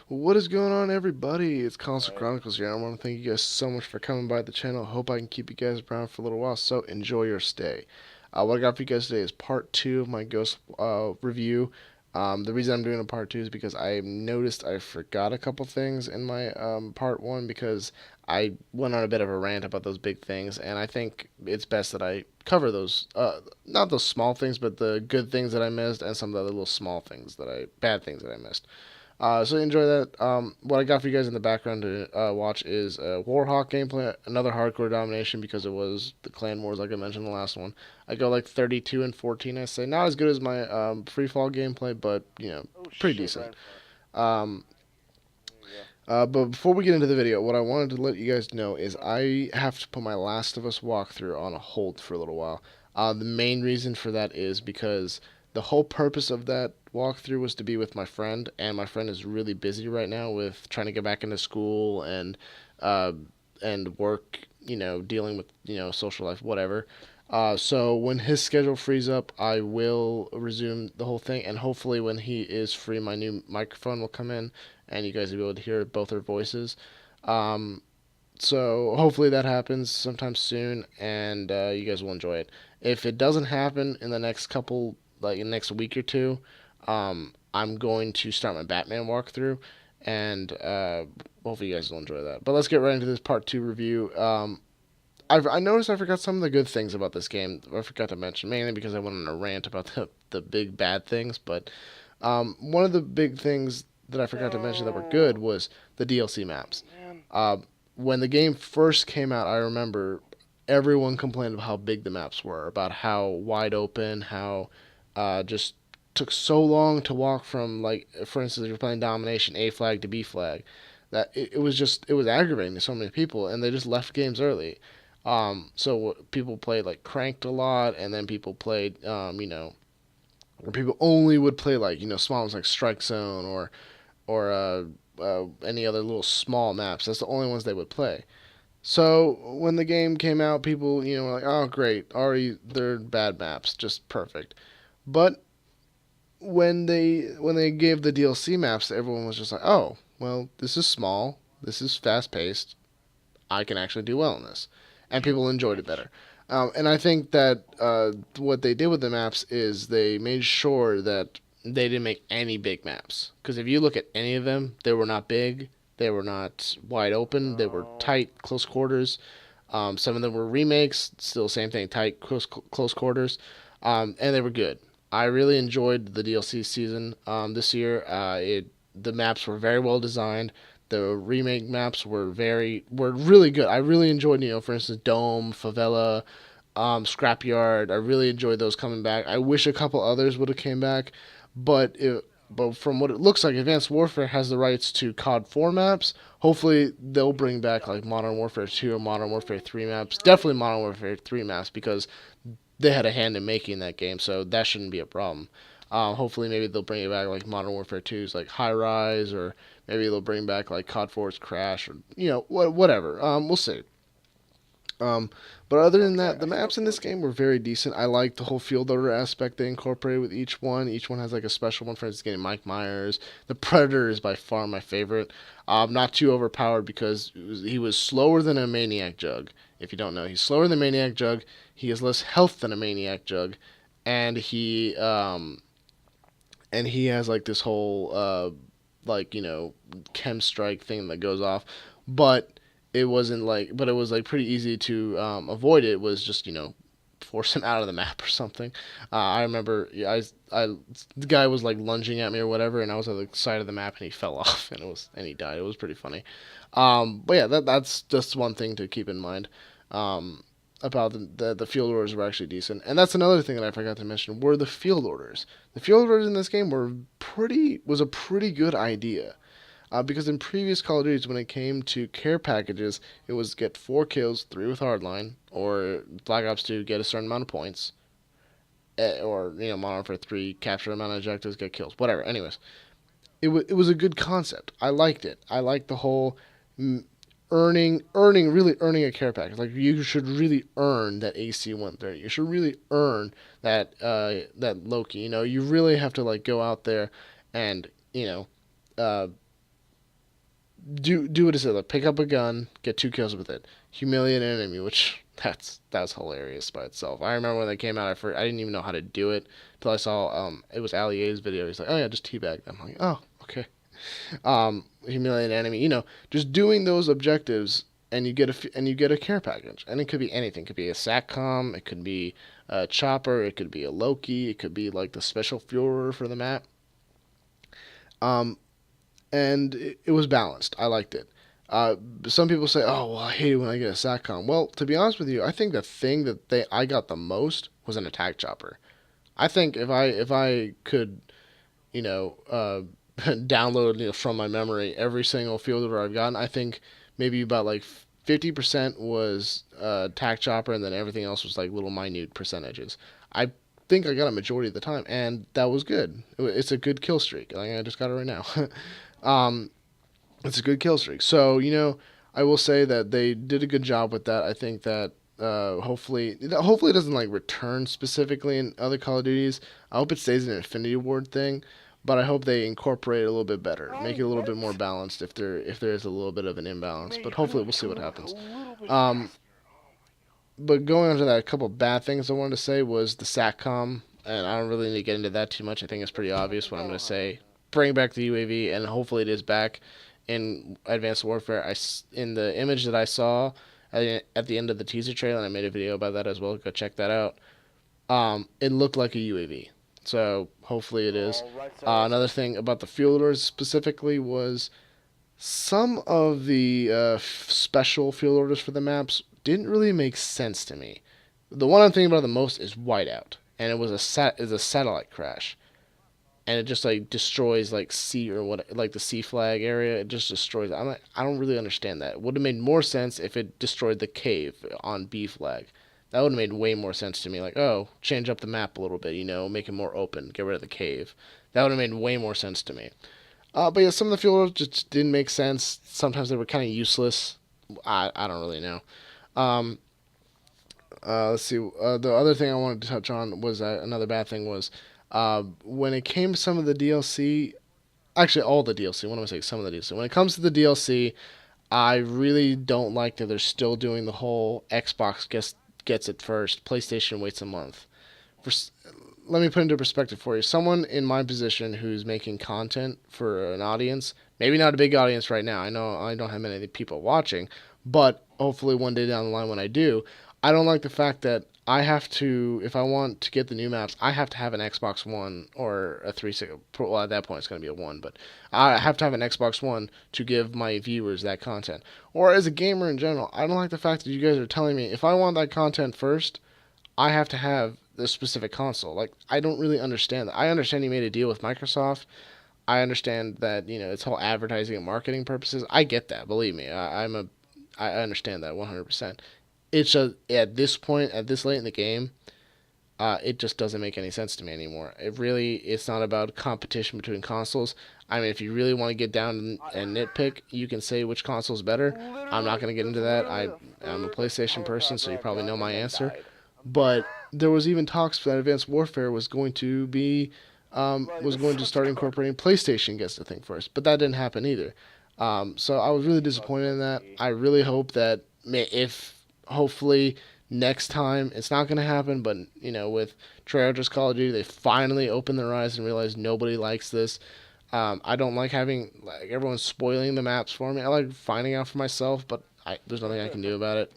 What is going on, everybody? It's Console Right. Chronicles here. I want to thank you guys so much for coming by the channel. Hope I can keep you guys around for a little while, so enjoy your stay. What I got for you guys today is part two of my Ghost review. The reason I'm doing a part two is because I noticed I forgot a couple things in my part one because I went on a bit of a rant about those big things, and I think it's best that I cover those, not those small things, but the good things that I missed and some of the other little small things bad things that I missed. So enjoy that. What I got for you guys in the background to watch is Warhawk gameplay, another hardcore domination because it was the clan wars like I mentioned in the last one. I go like 32 and 14. I say not as good as my free fall gameplay, but Oh pretty shit, decent. Brian's phone. Um, There you go. but before we get into the video, what I wanted to let you guys know is I have to put my Last of Us walkthrough on a hold for a little while. The main reason for that is because the whole purpose of that walkthrough was to be with my friend, and my friend is really busy right now with trying to get back into school uh, and work, dealing with social life, whatever. So when his schedule frees up, I will resume the whole thing, and hopefully when he is free, my new microphone will come in, and you guys will be able to hear both our voices. Um, so hopefully that happens sometime soon, and you guys will enjoy it. If it doesn't happen in the next couple, like in the next week or two, I'm going to start my Batman walkthrough, and hopefully you guys will enjoy that. But let's get right into this part two review. I noticed I forgot some of the good things about this game. I forgot to mention mainly because I went on a rant about the big bad things. But one of the big things that I forgot to mention that were good No. was the DLC maps. Man. Uh, when the game first came out, I remember everyone complained about how big the maps were, about how wide open, how just took so long to walk from, like, for instance, if you're playing Domination, A flag to B flag, that it was aggravating to so many people, and they just left games early. So people played like Cranked a lot, and then people played, or people only would play like small ones like Strike Zone or any other little small maps. That's the only ones they would play. So when the game came out, people were like, "Oh, great! Already they're bad maps, just perfect." But when they gave the DLC maps, everyone was just like, "Oh, well, this is small. This is fast paced. I can actually do well in this," and You people enjoyed it bitch. better. And I think that what they did with the maps is they made sure that they didn't make any big maps. Because if you look at any of them, they were not big, they were not wide open, they were No. tight, close quarters. Some of them were remakes, still same thing, tight, close quarters, and they were good. I really enjoyed the DLC season this year. The maps were very well designed. The remake maps were really good. I really enjoyed, for instance, Dome, Favela, Scrapyard. I really enjoyed those coming back. I wish a couple others would have came back, but but from what it looks like, Advanced Warfare has the rights to COD 4 maps. Hopefully, they'll bring back like Modern Warfare 2 or Modern Warfare 3 maps. Definitely Modern Warfare 3 maps because they had a hand in making that game, so that shouldn't be a problem. Hopefully, maybe they'll bring it back like Modern Warfare 2's like High Rise, or maybe they'll bring back like COD 4's Crash, or whatever. We'll see. Um, but other than Okay, that, I the still maps in feel this like you. game were very decent. I like the whole field order aspect they incorporated with each one. Each one has like a special one. For instance, getting Mike Myers. The Predator is by far my favorite. Not too overpowered because he was slower than a Maniac Jug. If you don't know, he's slower than a Maniac Jug. He has less health than a Maniac Jug, and he has like this whole like chem strike thing that goes off, but it was like pretty easy to avoid. It was just force him out of the map or something. I remember, yeah, the guy was like lunging at me or whatever, and I was at the side of the map and he fell off and he died. It was pretty funny. But yeah, that's just one thing to keep in mind. Um, about the field orders were actually decent, and that's another thing that I forgot to mention were the field orders. The field orders in this game was a pretty good idea. Because in previous Call of Duties, when it came to care packages, it was get 4 kills, 3 with hardline, or Black Ops 2 get a certain amount of points, or Modern Warfare 3 capture a amount of objectives, get kills, whatever. Anyways, it was a good concept. I liked it. I liked the whole mm, really earning a care package. Like you should really earn that AC 130. You should really earn that Loki. You really have to like go out there and uh, do what it says. Like, pick up a gun, get 2 kills with it, humiliate an enemy, which that's hilarious by itself. I remember when they came out, I didn't even know how to do it until I saw it was Ali A's video. He's like, oh yeah, just teabag. I'm like, oh okay. Humiliate an enemy. Just doing those objectives, and you get a care package, and it could be anything. It could be a SATCOM, it could be a chopper, it could be a Loki, it could be like the special Führer for the map. Um, and it was balanced. I liked it. Some people say, "Oh, well, I hate it when I get a SATCOM." Well, to be honest with you, I think the thing that I got the most was an attack chopper. I think if I could, download from my memory every single fielder I've gotten, I think maybe about like 50% was attack chopper, and then everything else was like little minute percentages. I think I got a majority of the time, and that was good. It's a good kill streak. Like, I just got it right now. um, it's a good kill streak. So, I will say that they did a good job with that. I think that hopefully it doesn't like return specifically in other Call of Duties. I hope it stays an Infinity Ward thing, but I hope they incorporate it a little bit better, make it a little bit more balanced if there is a little bit of an imbalance. But hopefully we'll see what happens. Um, but going on to that, a couple of bad things I wanted to say was the SATCOM, and I don't really need to get into that too much. I think it's pretty obvious what I'm going to say. Bring back the UAV, and hopefully it is back in Advanced Warfare. In the image that I saw at the end of the teaser trailer, and I made a video about that as well. Go check that out. It looked like a UAV, so hopefully it is. Another thing about the fielders specifically was some of the special field orders for the maps didn't really make sense to me. The one I'm thinking about the most is Whiteout, and it was a satellite crash, and it just like destroys like sea or what like the sea flag area. It just destroys it. I'm like, I don't really understand that. It would have made more sense if it destroyed the cave on B flag. That would have made way more sense to me. Like, oh, change up the map a little bit, make it more open, get rid of the cave. That would have made way more sense to me. But yeah, some of the fielders just didn't make sense. Sometimes they were kind of useless. I don't really know. Um, let's see. The other thing I wanted to touch on was another bad thing was when it came to some of the DLC. Actually, all the DLC. What am I saying? Some of the DLC. When it comes to the DLC, I really don't like that they're still doing the whole Xbox gets it first, PlayStation waits a month. For Let me put into perspective for you. Someone in my position who's making content for an audience, maybe not a big audience right now. I know I don't have many people watching, but hopefully one day down the line when I do, I don't like the fact that I have to, if I want to get the new maps, I have to have an Xbox One or a 360. Well, at that point it's going to be a one, but I have to have an Xbox One to give my viewers that content. Or as a gamer in general, I don't like the fact that you guys are telling me if I want that content first, I have to have this specific console. Like, I don't really understand that. I understand you made a deal with Microsoft. I understand that it's all advertising and marketing purposes. I get that. Believe me, I understand that 100%. It's just at this point, at this late in the game, it just doesn't make any sense to me anymore. It's not about competition between consoles. I mean, if you really want to get down and nitpick, you can say which console is better. I'm not going to get into that. I'm a PlayStation person, so you probably know my answer. But there was even talks that Advanced Warfare was going to start incorporating PlayStation gets the thing first, but that didn't happen either. So I was really disappointed in that. I really hope that if hopefully next time it's not going to happen, but with Treyarch's Call of Duty, they finally open their eyes and realize nobody likes this. I don't like having like everyone spoiling the maps for me. I like finding out for myself, but there's nothing I can do about it.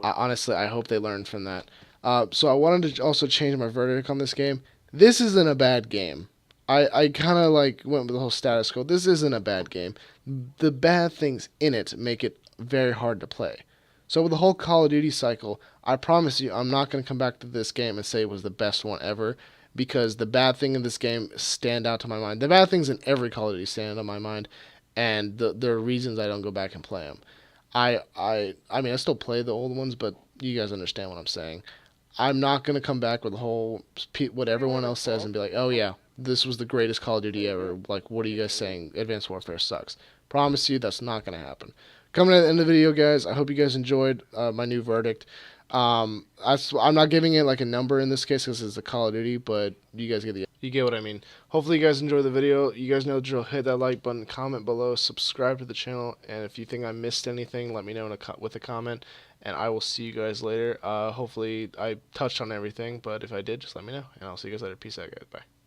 Honestly, I hope they learn from that. So I wanted to also change my verdict on this game. This isn't a bad game. I kind of like went with the whole status quo. This isn't a bad game. The bad things in it make it very hard to play. So with the whole Call of Duty cycle, I promise you I'm not going to come back to this game and say it was the best one ever, because the bad thing in this game stand out to my mind. The bad things in every Call of Duty stand out to my mind, and there are reasons I don't go back and play them. I mean, I still play the old ones, but you guys understand what I'm saying. I'm not gonna come back with the whole what everyone else says and be like, oh yeah, this was the greatest Call of Duty ever. Like, what are you guys saying? Advanced Warfare sucks. Promise you, that's not gonna happen. Coming to the end of the video, guys. I hope you guys enjoyed my new verdict. I'm not giving it like a number in this case because it's a Call of Duty, but you guys get the You get what I mean. Hopefully you guys enjoy the video. You guys know the drill. Hit that like button, comment below, subscribe to the channel, and if you think I missed anything, let me know with a comment, and I will see you guys later. Hopefully I touched on everything, but if I did, just let me know, and I'll see you guys later. Peace out, guys. Bye.